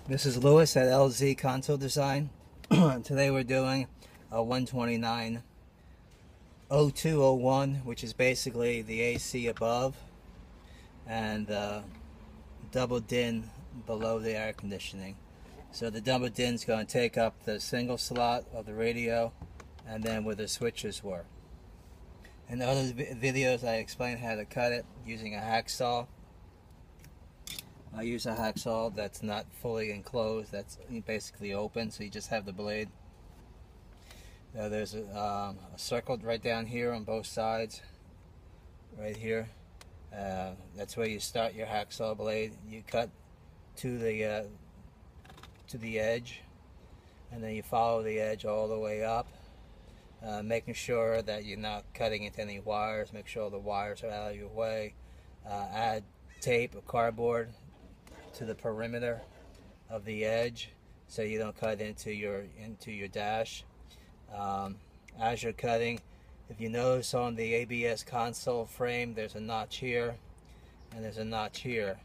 This is Lewis at LZ Console Design. Today we're doing a 129 0201, which is basically the AC above and double din below the air conditioning. So the double din is going to take up the single slot of the radio and then where the switches were. In the other videos I explained how to cut it using a hacksaw. I use a hacksaw that's not fully enclosed, that's basically open, so you just have the blade. There's a circle right down here on both sides, right here. That's where you start your hacksaw blade. You cut to the edge, and then you follow the edge all the way up, making sure that you're not cutting into any wires. Make sure all the wires are out of your way. Add tape or cardboard to the perimeter of the edge so you don't cut into your dash. As you're cutting, if you notice on the ABS console frame, there's a notch here and there's a notch here.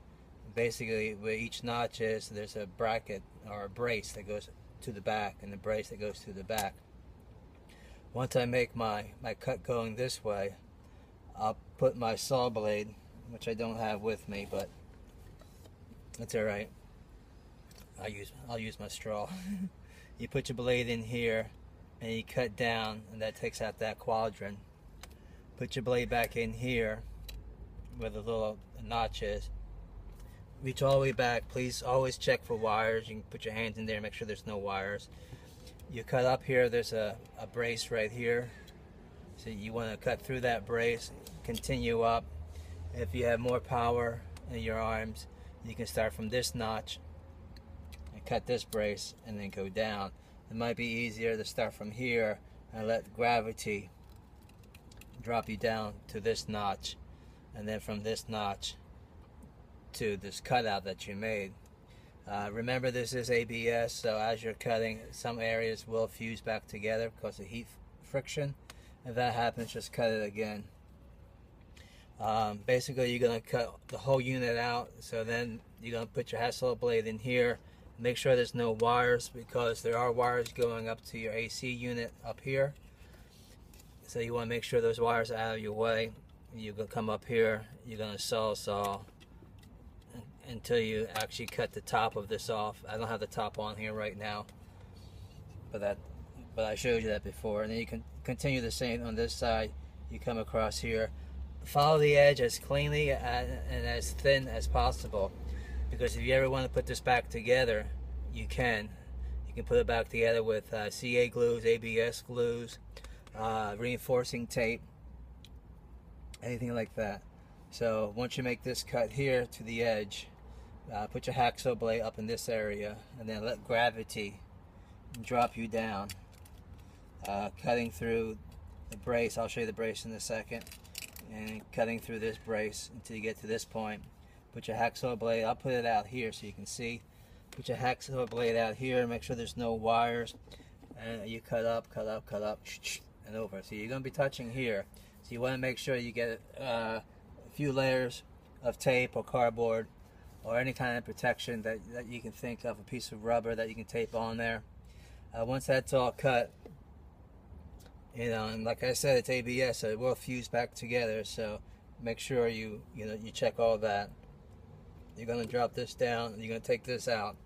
Basically where each notch is, there's a bracket or a brace that goes to the back and the brace that goes to the back. Once I make my cut going this way, I'll put my saw blade, which I don't have with me, but that's alright. I'll use my straw. You put your blade in here and you cut down, and that takes out that quadrant. Put your blade back in here where the little notch is. Reach all the way back. Please always check for wires. You can put your hands in there and make sure there's no wires. You cut up here, there's a brace right here. So you want to cut through that brace, continue up. If you have more power in your arms, you can start from this notch and cut this brace and then go down. It might be easier to start from here and let gravity drop you down to this notch, and then from this notch to this cutout that you made. Remember, this is ABS, so as you're cutting, some areas will fuse back together because of heat friction. If that happens, just cut it again. Basically, you're going to cut the whole unit out, so then you're going to put your hacksaw blade in here. Make sure there's no wires, because there are wires going up to your AC unit up here. So you want to make sure those wires are out of your way. You're going to come up here, you're going to saw until you actually cut the top of this off. I don't have the top on here right now, but I showed you that before. And then you can continue the same on this side. You come across here. Follow the edge as cleanly and as thin as possible, because if you ever want to put this back together, you can put it back together with CA glues, ABS glues, reinforcing tape, anything like that. So once you make this cut here to the edge, put your hacksaw blade up in this area and then let gravity drop you down, cutting through the brace. I'll show you the brace in a second. And cutting through this brace until you get to this point. Put your hacksaw blade, I'll put it out here so you can see. Put your hacksaw blade out here, make sure there's no wires, and you cut up, and over. So you're going to be touching here. So you want to make sure you get a few layers of tape or cardboard or any kind of protection that you can think of, a piece of rubber that you can tape on there. Once that's all cut, and like I said, it's ABS, so it will fuse back together. So make sure you check all that. You're going to drop this down, and you're going to take this out.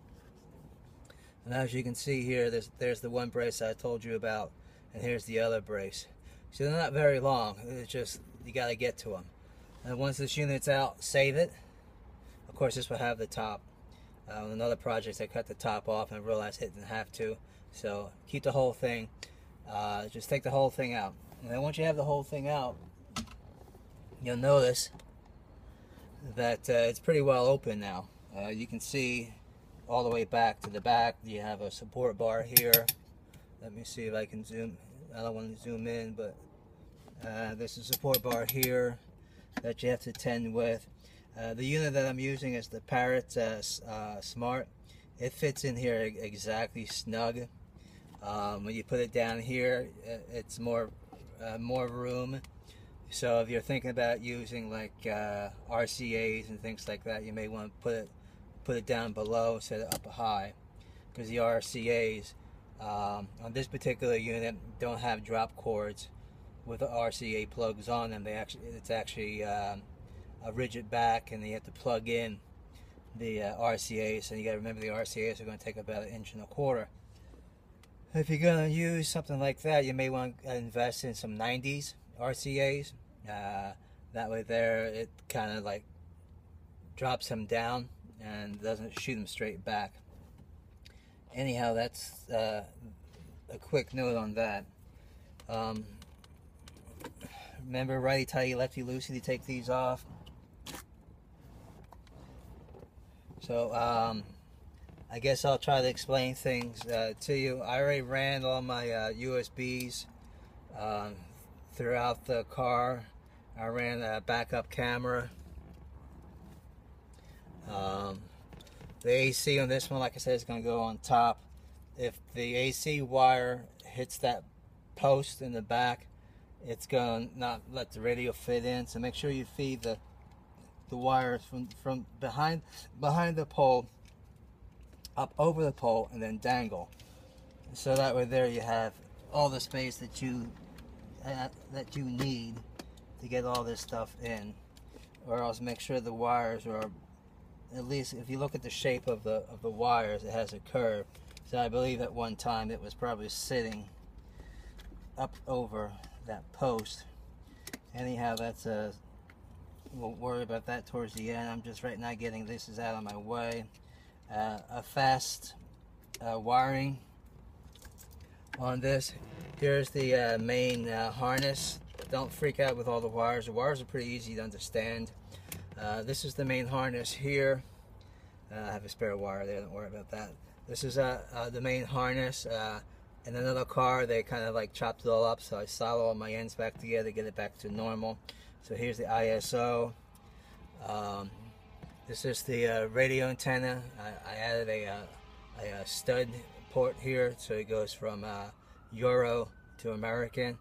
And as you can see here, there's the one brace I told you about, and here's the other brace. So they're not very long. It's just you got to get to them. And once this unit's out, save it. Of course, this will have the top. On another project, I cut the top off and realized I didn't have to. So keep the whole thing. Just take the whole thing out, and then once you have the whole thing out, you'll notice that it's pretty well open now. You can see all the way back to the back. You have a support bar here. Let me see if I can zoom. I don't want to zoom in, but there's a support bar here that you have to tend with. The unit that I'm using is the Parrot Smart. It fits in here exactly snug. When you put it down here, it's more room. So if you're thinking about using like RCAs and things like that, you may want to put it down below, set it up high, because the RCA's on this particular unit don't have drop cords with the RCA plugs on them. It's actually a rigid back, and you have to plug in the RCA's, and you got to remember the RCA's are going to take about 1.25 inches. If you're going to use something like that, you may want to invest in some 90s RCA's. That way there, it kind of like drops them down and doesn't shoot them straight back. Anyhow, that's a quick note on that. Remember, righty tighty, lefty loosey to take these off. So, I guess I'll try to explain things to you. I already ran all my USBs throughout the car. I ran a backup camera. The AC on this one, like I said, is going to go on top. If the AC wire hits that post in the back, it's going to not let the radio fit in. So make sure you feed the wires from behind the pole up over the pole and then dangle, so that way there you have all the space that you need to get all this stuff in. Or else make sure the wires are, at least if you look at the shape of the wires, it has a curve. So I believe at one time it was probably sitting up over that post. Anyhow, that's we'll worry about that towards the end. I'm just right now getting this out of my way. A fast wiring on this. Here's the main harness. Don't freak out with all the wires. The wires are pretty easy to understand. This is the main harness here. I have a spare wire there, don't worry about that. This is the main harness. In another car, they kind of like chopped it all up, so I soldered all my ends back together, get it back to normal. So here's the ISO. This is the radio antenna. I added a stud port here, so it goes from Euro to American.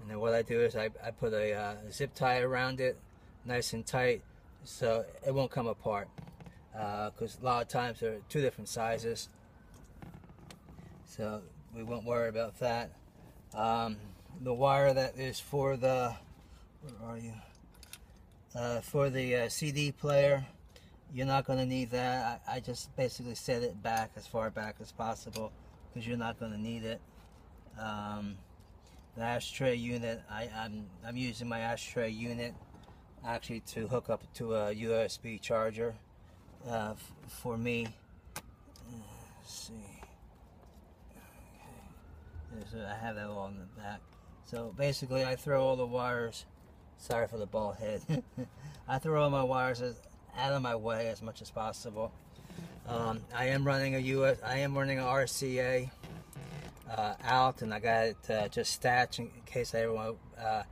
And then what I do is I put a zip tie around it, nice and tight, so it won't come apart. Because a lot of times they're two different sizes, so we won't worry about that. The wire that is for the, where are you? For the CD player, you're not going to need that. I just basically set it back as far back as possible because you're not going to need it. The ashtray unit, I'm using my ashtray unit actually to hook up to a USB charger for me. Let's see. Okay. So I have that all in the back. So basically I throw all the wires, sorry for the bald head, I throw all my wires out of my way as much as possible. I am running an RCA out, and I got it just stashed in case I want to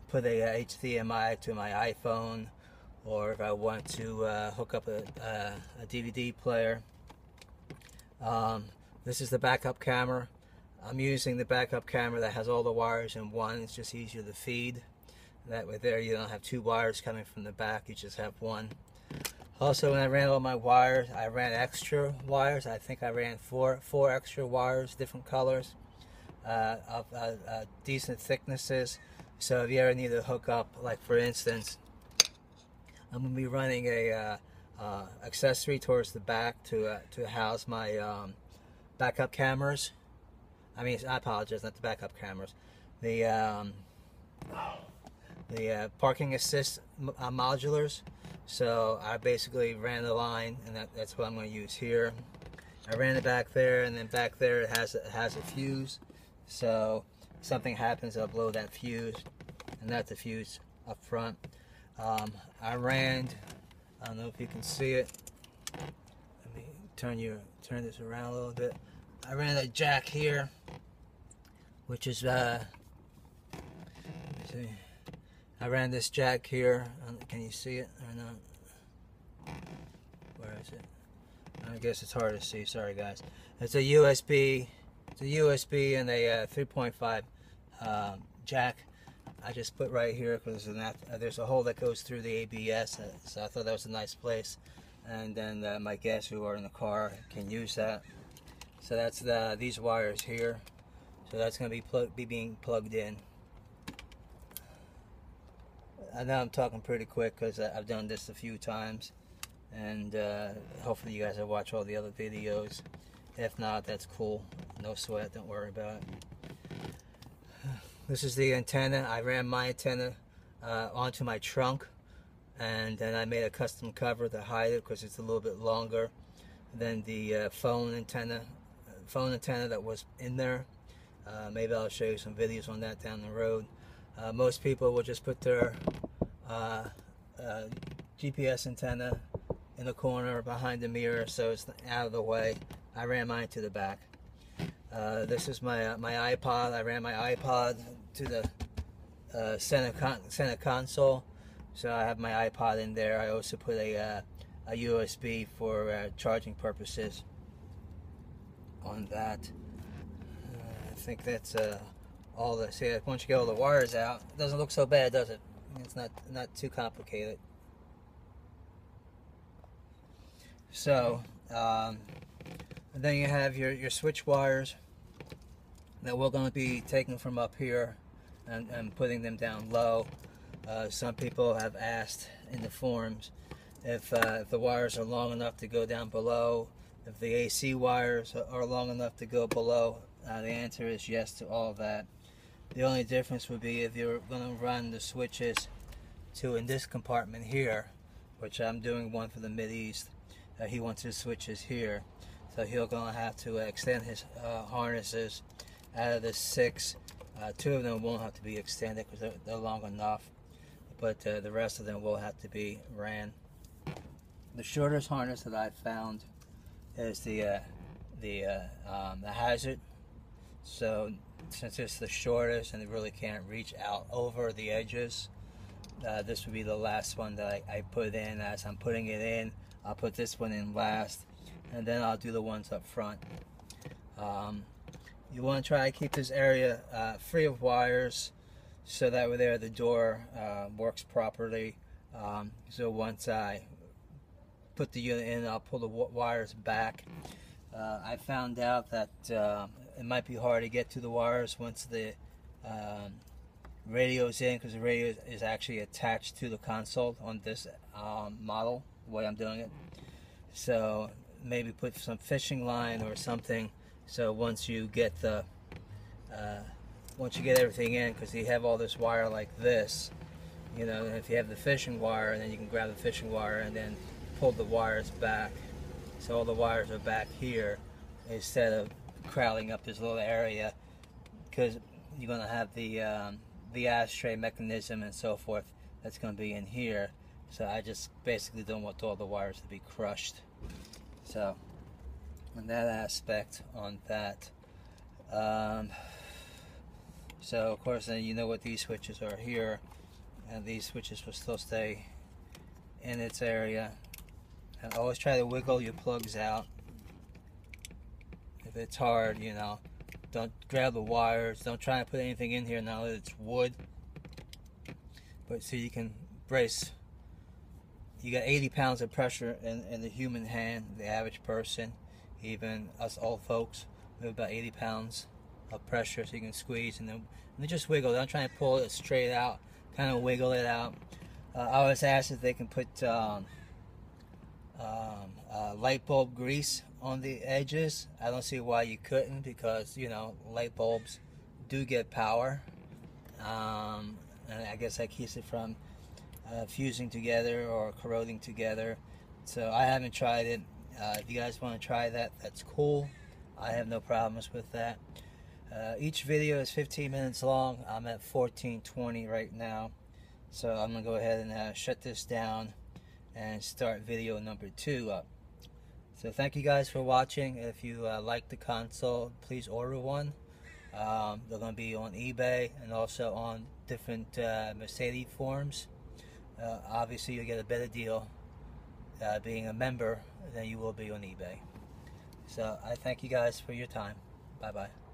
put a HDMI to my iPhone, or if I want to hook up a DVD player. This is the backup camera. I'm using the backup camera that has all the wires in one. It's just easier to feed. That way there you don't have two wires coming from the back, you just have one. Also, when I ran all my wires, I ran extra wires. I think I ran four extra wires, different colors, of decent thicknesses. So if you ever need to hook up, like for instance, I'm going to be running a accessory towards the back to house my backup cameras. I mean, I apologize, not the backup cameras. The parking assist modulars. So I basically ran the line, and that's what I'm going to use here. I ran it back there, and then back there it has a fuse. So if something happens, I'll blow that fuse, and that's the fuse up front. I ran, I don't know if you can see it. Let me turn this around a little bit. I ran a jack here, which is let me see. I ran this jack here. Can you see it or not? Where is it? I guess it's hard to see. Sorry, guys. It's a USB. It's a USB and a 3.5 jack. I just put right here because there's a hole that goes through the ABS. So I thought that was a nice place and then my guests who are in the car can use that. So that's these wires here. So that's going to be being plugged in. I know I'm talking pretty quick because I've done this a few times, and hopefully you guys have watched all the other videos. If not, that's cool. No sweat, don't worry about it. This is the antenna. I ran my antenna onto my trunk, and then I made a custom cover to hide it because it's a little bit longer than the phone antenna that was in there. Maybe I'll show you some videos on that down the road. Most people will just put their GPS antenna in the corner behind the mirror so it's out of the way. I ran mine to the back. This is my iPod. I ran my iPod to the center console, so I have my iPod in there. I also put a USB for charging purposes on that. I think that's all the. See, once you get all the wires out, it doesn't look so bad, does it? It's not too complicated. So, and then you have your switch wires that we're going to be taking from up here and putting them down low. Some people have asked in the forums if the wires are long enough to go down below, if the AC wires are long enough to go below. The answer is yes to all of that. The only difference would be if you're going to run the switches to in this compartment here, which I'm doing one for the Mideast. He wants his switches here, so he'll going to have to extend his harnesses. Out of the 6, 2 of them won't have to be extended because they're long enough, but the rest of them will have to be ran. The shortest harness that I've found is the hazard. So since it's the shortest and it really can't reach out over the edges, this would be the last one that I put in. As I'm putting it in, I'll put this one in last, and then I'll do the ones up front. You want to try to keep this area free of wires, so that way there the door works properly. So once I put the unit in, I'll pull the wires back. I found out that it might be hard to get to the wires once the radio's in, because the radio is actually attached to the console on this model, the way I'm doing it. So maybe put some fishing line or something, so once you get everything in, because you have all this wire like this, you know, if you have the fishing wire, and then you can grab the fishing wire and then pull the wires back, so all the wires are back here instead of crowding up this little area, because you're going to have the ashtray mechanism and so forth that's going to be in here. So I just basically don't want all the wires to be crushed. So on that aspect, on that. So of course then you know what these switches are here, and these switches will still stay in its area. And always try to wiggle your plugs out. If it's hard, you know, don't grab the wires. Don't try to put anything in here now that it's wood. But so you can brace. You got 80 pounds of pressure in the human hand, the average person, even us old folks, we have about 80 pounds of pressure, so you can squeeze and then just wiggle. Don't try to pull it straight out, kind of wiggle it out. I was asked if they can put light bulb grease on the edges. I don't see why you couldn't, because you know light bulbs do get power, and I guess that keeps it from fusing together or corroding together. So I haven't tried it. If you guys want to try that, that's cool. I have no problems with that. Each video is 15 minutes long. I'm at 14:20 right now, so I'm gonna go ahead and shut this down and start video number 2 up. So thank you guys for watching. If you like the console, please order one. They're going to be on eBay and also on different Mercedes forums. Obviously you'll get a better deal being a member than you will be on eBay. So I thank you guys for your time. Bye bye.